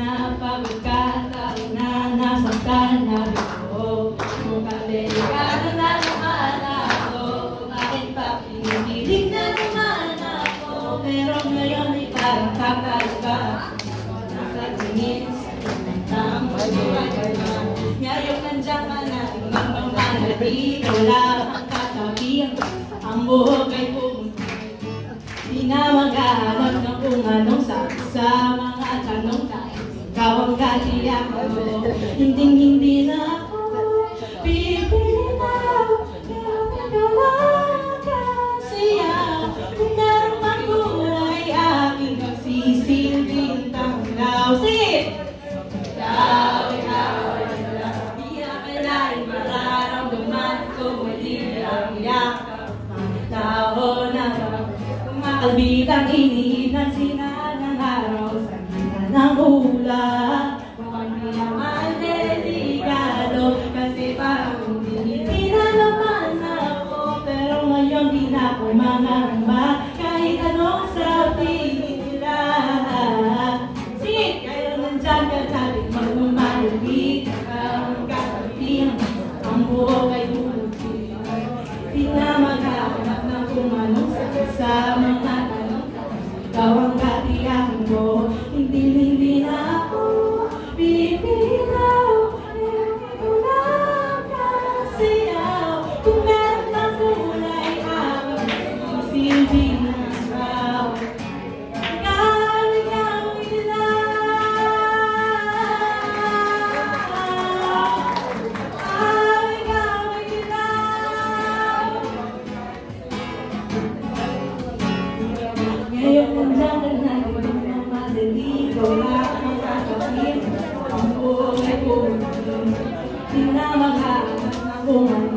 napagod ka, taon na nasaktan na ito. Mukhang delikado na naman ako, bakit pa pinipilig na naman ako? Pero ngayon ay parang kakaiba, nakatingin sa ng buhay ka na. Ngayon nandiyan ka na, tingnan mo nga na dito, wala kang katabi, ang buhok ay pumunta. Di na maghahanap ng kung anong sabi sa mga tanong dahil ikaw ang katiyak ko. Hindi na ako pipili na, pero ikaw lang kasiya. Kung meron mang kulay aking magsisilbing tanglaw. Sige! Ikaw di akalain mararamdaman ko muli ang yakap ng tao na kalbitang inihinan sila ng araw sa gitna ng ulap. Mukhang di naman delikado kasi parang hindi na naman ako. Pero ngayon di na ako mangamba kahit anong sabihin nila. Sige, kayo nandyan ka natin magmamalig ka ang katabi ang buhok ay bumuti. Di na maghahanap ng kung anong sa mga tanong, ikaw ang katiyakan ko. Hindi na ako pipinaw, pero ikaw lang kasiyaw. Kung meron ng kulay aking silbing araw. Ikaw ngayon nandiyan ka na, hindi na madali, wala kang kakasin, ang buhay ko, di na maghahanap na kung ano.